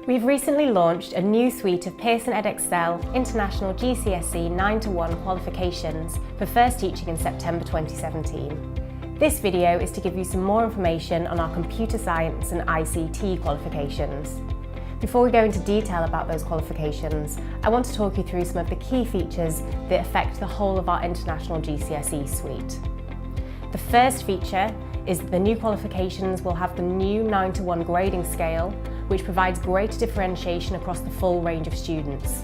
We've recently launched a new suite of Pearson Edexcel International GCSE 9-to-1 qualifications for first teaching in September 2017. This video is to give you some more information on our computer science and ICT qualifications. Before we go into detail about those qualifications, I want to talk you through some of the key features that affect the whole of our international GCSE suite. The first feature is that the new qualifications will have the new 9-to-1 grading scale, which provides greater differentiation across the full range of students.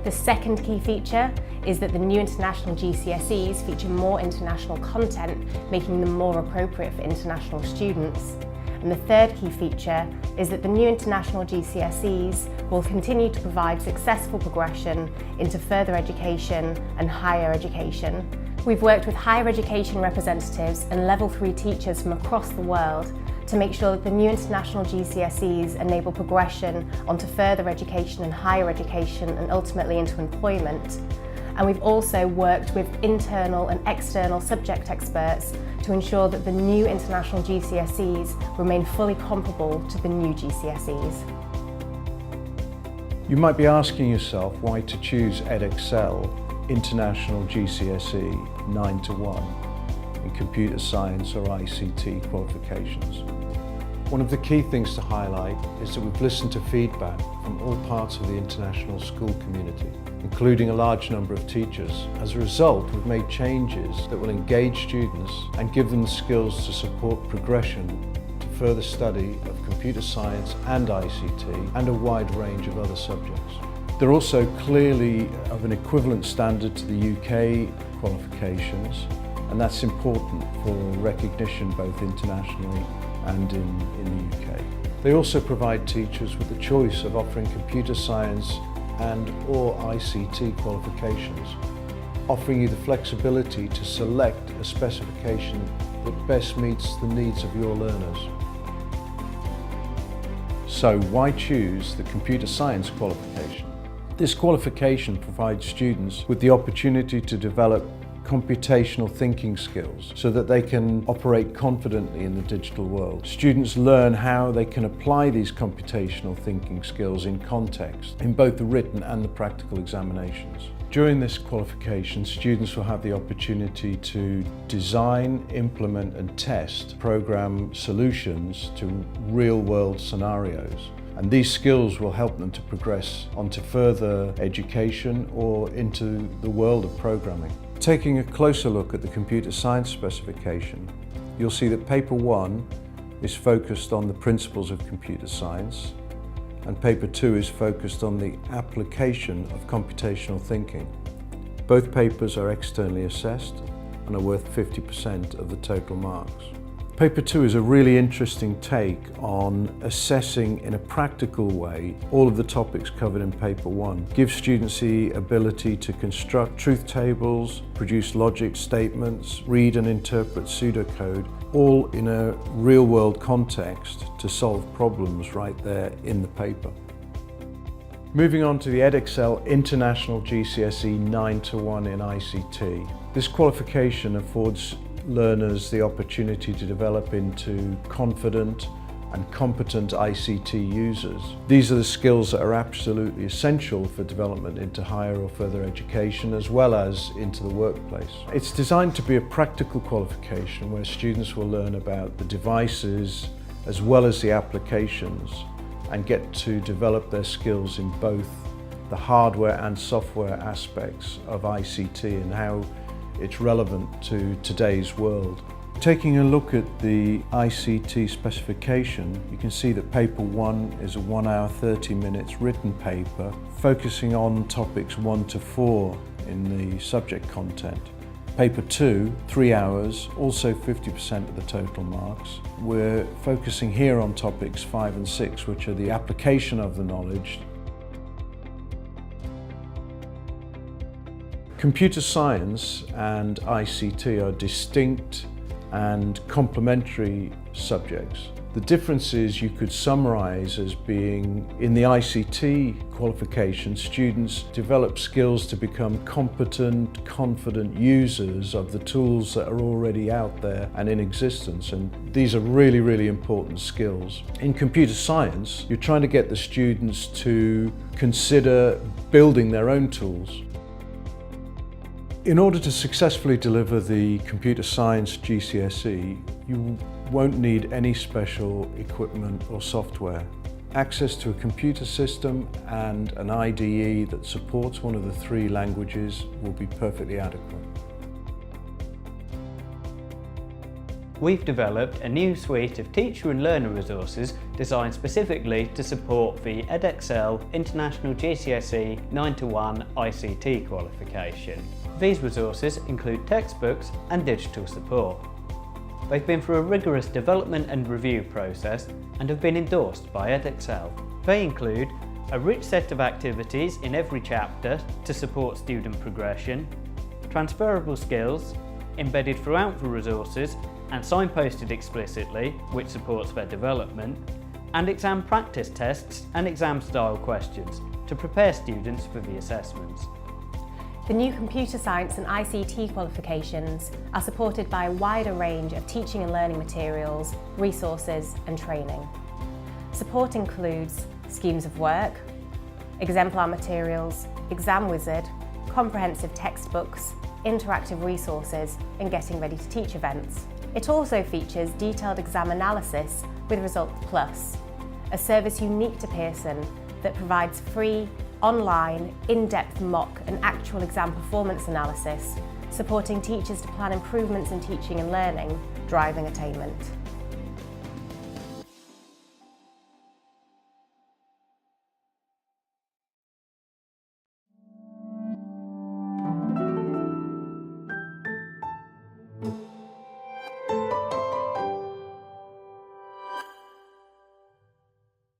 The second key feature is that the new international GCSEs feature more international content, making them more appropriate for international students. And the third key feature is that the new international GCSEs will continue to provide successful progression into further education and higher education. We've worked with higher education representatives and level 3 teachers from across the world to make sure that the new international GCSEs enable progression onto further education and higher education and ultimately into employment. And we've also worked with internal and external subject experts to ensure that the new international GCSEs remain fully comparable to the new GCSEs. You might be asking yourself why to choose Edexcel International GCSE 9-to-1 in computer science or ICT qualifications. One of the key things to highlight is that we've listened to feedback from all parts of the international school community, including a large number of teachers. As a result, we've made changes that will engage students and give them the skills to support progression to further study of computer science and ICT and a wide range of other subjects. They're also clearly of an equivalent standard to the UK qualifications, and that's important for recognition both internationally and in the UK. They also provide teachers with the choice of offering computer science and/or ICT qualifications, offering you the flexibility to select a specification that best meets the needs of your learners. So why choose the computer science qualification? This qualification provides students with the opportunity to develop computational thinking skills so that they can operate confidently in the digital world. Students learn how they can apply these computational thinking skills in context, in both the written and the practical examinations. During this qualification, students will have the opportunity to design, implement and test program solutions to real-world scenarios. And these skills will help them to progress onto further education or into the world of programming. Taking a closer look at the computer science specification, you'll see that paper 1 is focused on the principles of computer science, and paper 2 is focused on the application of computational thinking. Both papers are externally assessed and are worth 50% of the total marks. Paper 2 is a really interesting take on assessing in a practical way all of the topics covered in paper 1. Gives students the ability to construct truth tables, produce logic statements, read and interpret pseudocode, all in a real-world context to solve problems right there in the paper. Moving on to the Edexcel International GCSE 9-to-1 in ICT. This qualification affords learners the opportunity to develop into confident and competent ICT users. These are the skills that are absolutely essential for development into higher or further education as well as into the workplace. It's designed to be a practical qualification where students will learn about the devices as well as the applications and get to develop their skills in both the hardware and software aspects of ICT and how it's relevant to today's world. Taking a look at the ICT specification, you can see that paper 1 is a 1 hour 30 minutes written paper focusing on topics 1 to 4 in the subject content. Paper 2, 3 hours, also 50% of the total marks. We're focusing here on topics 5 and 6, which are the application of the knowledge. Computer science and ICT are distinct and complementary subjects. The differences you could summarise as being in the ICT qualifications, students develop skills to become competent, confident users of the tools that are already out there and in existence, and these are really, really important skills. In computer science, you're trying to get the students to consider building their own tools. In order to successfully deliver the computer science GCSE, you won't need any special equipment or software. Access to a computer system and an IDE that supports one of the 3 languages will be perfectly adequate. We've developed a new suite of teacher and learner resources designed specifically to support the Edexcel International GCSE 9-1 ICT qualification. These resources include textbooks and digital support. They've been through a rigorous development and review process and have been endorsed by Edexcel. They include a rich set of activities in every chapter to support student progression, transferable skills embedded throughout the resources and signposted explicitly, which supports their development, and exam practice tests and exam-style questions to prepare students for the assessments. The new computer science and ICT qualifications are supported by a wider range of teaching and learning materials, resources and training. Support includes schemes of work, exemplar materials, exam wizard, comprehensive textbooks, interactive resources and getting ready to teach events. It also features detailed exam analysis with Result Plus, a service unique to Pearson that provides free, online, in-depth mock and actual exam performance analysis, supporting teachers to plan improvements in teaching and learning, driving attainment.